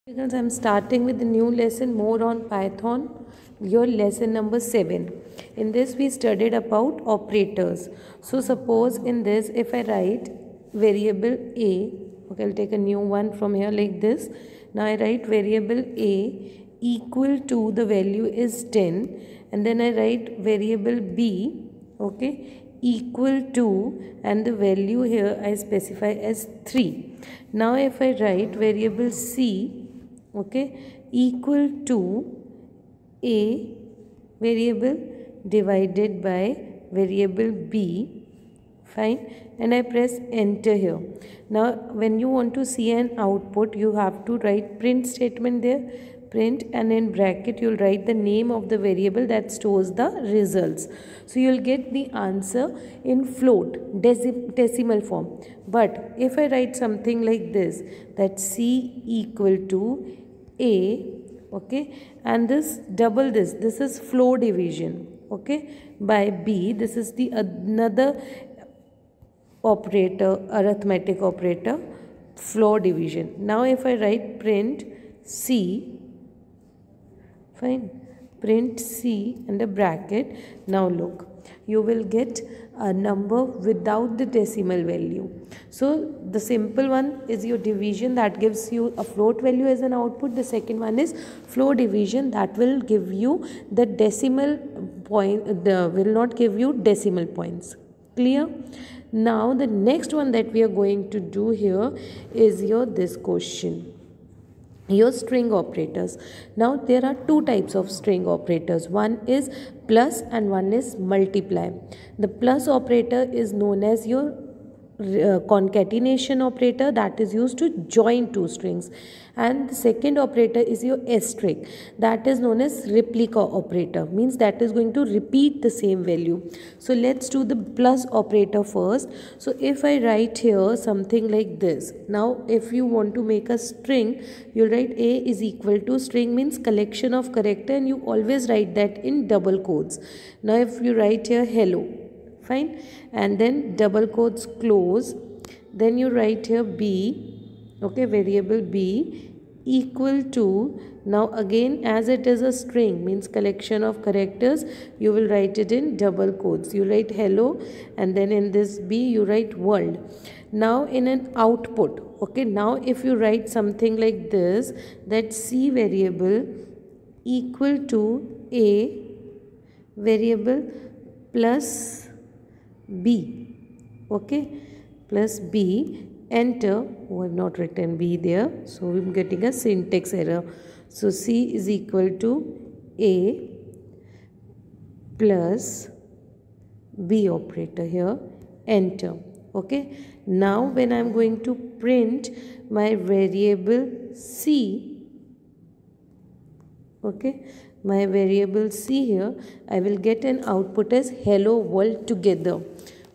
Because I'm starting with the new lesson more on Python, your lesson number 7. In this we studied about operators. So suppose in this if I write variable a, okay, I'll take a new one from here like this. Now I write variable a equal to the value is 10, and then I write variable b, okay, equal to, and the value here I specify as 3. Now if I write variable c, okay, equal to a variable divided by variable b, fine, and I press enter here. Now when you want to see an output, you have to write print statement there, print, and in bracket you'll write the name of the variable that stores the results. So you'll get the answer in float, decimal form. But if I write something like this, that c equal to a, okay, and this double this is floor division, okay, by b, this is the another operator, arithmetic operator, floor division. Now if I write print c, fine, print c and a bracket, now look, you will get a number without the decimal value. So the simple one is your division, that gives you a float value as an output. The second one is floor division, that will give you the decimal point, will not give you decimal points. Clear? Now the next one that we are going to do here is your this question, your string operators. Now there are two types of string operators. One is plus and one is multiply. The plus operator is known as your concatenation operator, that is used to join two strings, and the second operator is your asterisk, that is known as replica operator, means that is going to repeat the same value. So let's do the plus operator first. So if I write here something like this, now if you want to make a string, you'll write a is equal to, string means collection of character, and you always write that in double quotes. Now if you write here hello, fine, and then double quotes close, then you write here b, okay, variable b equal to, now again as it is a string means collection of characters, you will write it in double quotes. You write hello, and then in this b you write world. Now in an output, okay, now if you write something like this, that c variable equal to a variable plus b, okay, plus b, enter. Oh, I have not written b there, so I'm getting a syntax error. So c is equal to a plus b operator here, enter. Okay, now when I'm going to print my variable c, okay, my variable c here, I will get an output as hello world together.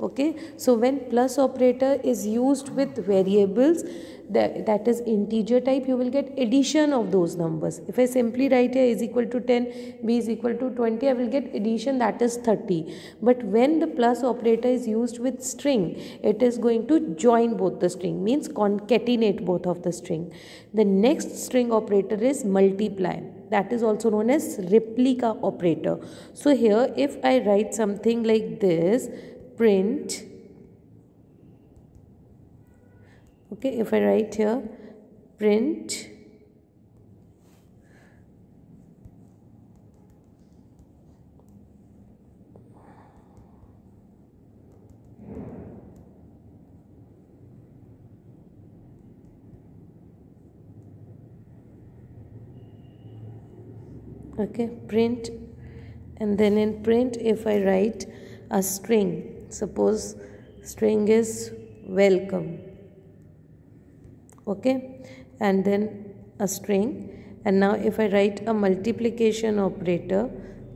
Okay, so when plus operator is used with variables that is integer type, you will get addition of those numbers. If I simply write here is equal to 10, b is equal to 20, I will get addition, that is 30. But when the plus operator is used with string, it is going to join both the string, means concatenate both of the string. The next string operator is multiply, that is also known as replica operator. So here if I write something like this, print, okay, if I write here print okay, print, and then in print if I write a string, suppose string is welcome, okay, and then a string, and now if I write a multiplication operator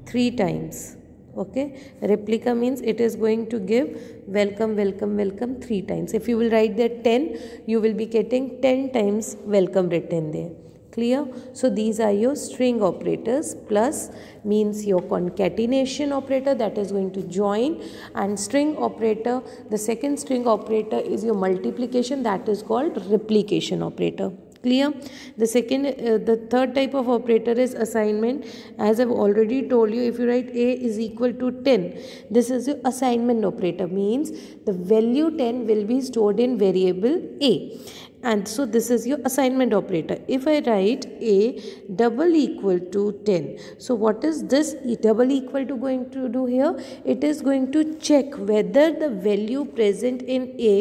3 times, okay, replica means it is going to give welcome welcome welcome 3 times. If you will write there 10, you will be getting 10 times welcome written there. Clear? So these are your string operators. Plus means your concatenation operator, that is going to join, and string operator, the second string operator is your multiplication, that is called replication operator. Clear? Clear? The third type of operator is assignment. As I've already told you, if you write A is equal to 10, this is your assignment operator, means the value 10 will be stored in variable A. And so this is your assignment operator. If I write A double equal to 10, so what is this double equal to going to do here? It is going to check whether the value present in A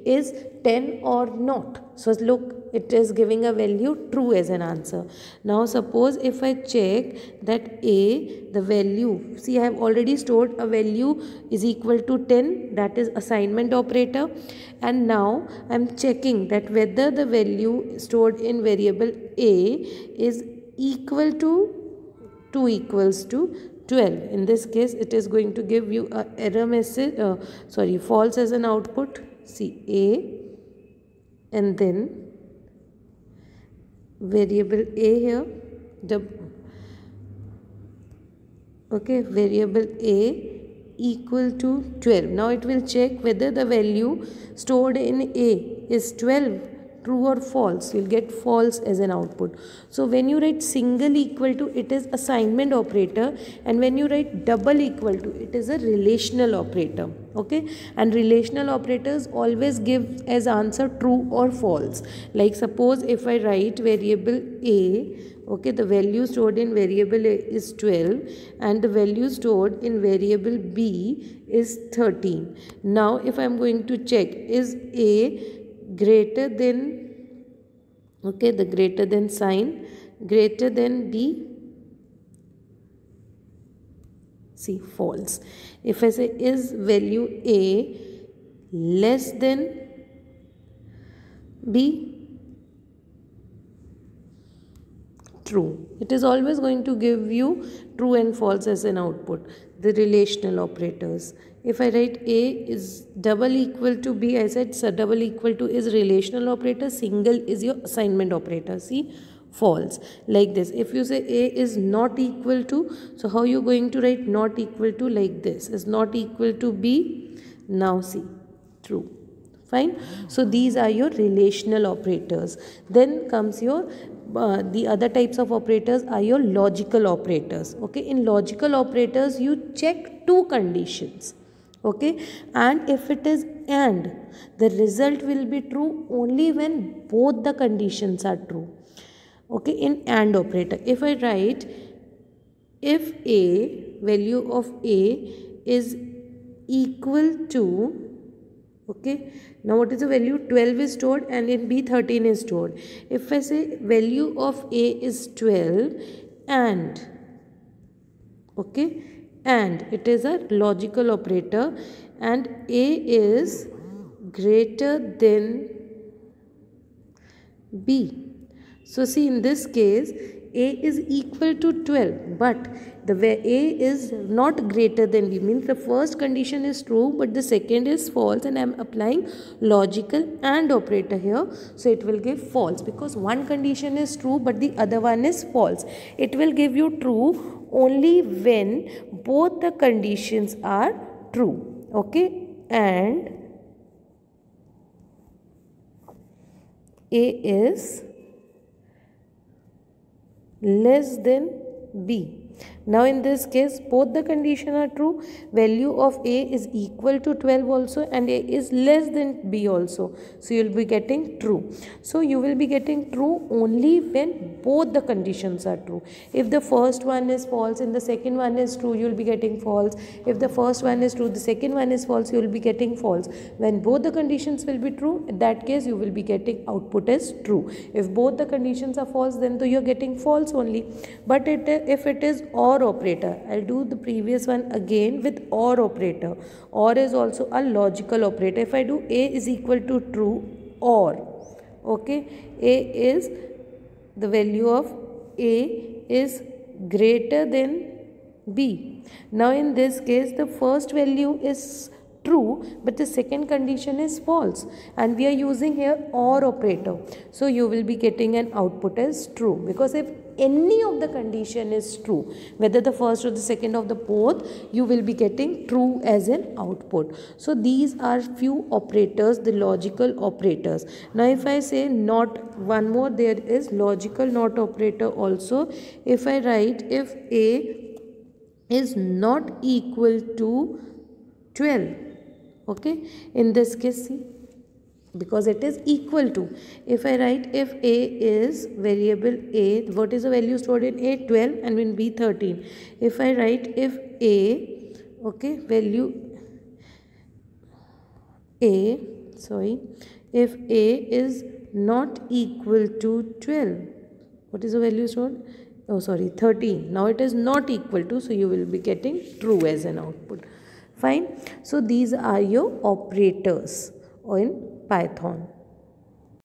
is 10 or not. So look, it is giving a value true as an answer. Now suppose if I check that A, the value, see I have already stored a value is equal to 10, that is assignment operator. And now I am checking that whether the value stored in variable A is equal to 2 equals to 12. In this case it is going to give you a error message, false as an output. See A and then variable A here, variable A equal to 12. Now it will check whether the value stored in A is 12, true or false. You will get false as an output. So when you write single equal to, it is assignment operator, and when you write double equal to, it is a relational operator. Okay, and relational operators always give as answer true or false. Like suppose if I write variable A, okay, the value stored in variable A is 12 and the value stored in variable B is 13. Now if I am going to check, is A greater than, okay, the greater than sign, greater than B? See, false. If I say is value A less than B? True. It is always going to give you true and false as an output. The relational operators. If I write A is double equal to B, I said so double equal to is relational operator, single is your assignment operator. See, false. Like this. If you say A is not equal to, so how you going to write not equal to? Like this. Is not equal to B. Now see, true. Fine. So these are your relational operators. Then comes your the other types of operators are your logical operators. Okay, in logical operators you check two conditions. Okay, and if it is and, the result will be true only when both the conditions are true. Okay, in AND operator, if I write if A, value of A is equal to, okay, now what is the value? 12 is stored and in B 13 is stored. If I say value of A is 12 and, okay, and it is a logical operator and A is greater than B. So see, in this case A is equal to 12, but the A is not greater than B, means the first condition is true but the second is false, and I am applying logical AND operator here. So it will give false because one condition is true but the other one is false. It will give you true only when both the conditions are true. Okay, and A is less than B. Now in this case both the conditions are true. Value of A is equal to 12 also and A is less than B also. So you will be getting true. So you will be getting true only when both the conditions are true. If the first one is false and the second one is true, you will be getting false. If the first one is true, the second one is false, you will be getting false. When both the conditions will be true, in that case you will be getting output as true. If both the conditions are false, then you are getting false only. But if it is OR operator, I'll do the previous one again with OR operator. OR is also a logical operator. If I do A is equal to true OR, okay, A is, the value of A is greater than B. Now in this case the first value is true, but the second condition is false, and we are using here OR operator. So you will be getting an output as true, because if any of the condition is true, whether the first or the second of the both, you will be getting true as an output. So these are few operators, the logical operators. Now if I say not, one more, there is logical not operator also. If I write if A is not equal to 12, okay, in this case, see, because it is equal to, if I write if A is variable A, what is the value stored in A? 12, and in B 13. If I write if A, okay, value A, sorry, if A is not equal to 12, what is the value stored? Oh sorry, 13. Now it is not equal to, so you will be getting true as an output. Fine. So these are your operators in Python.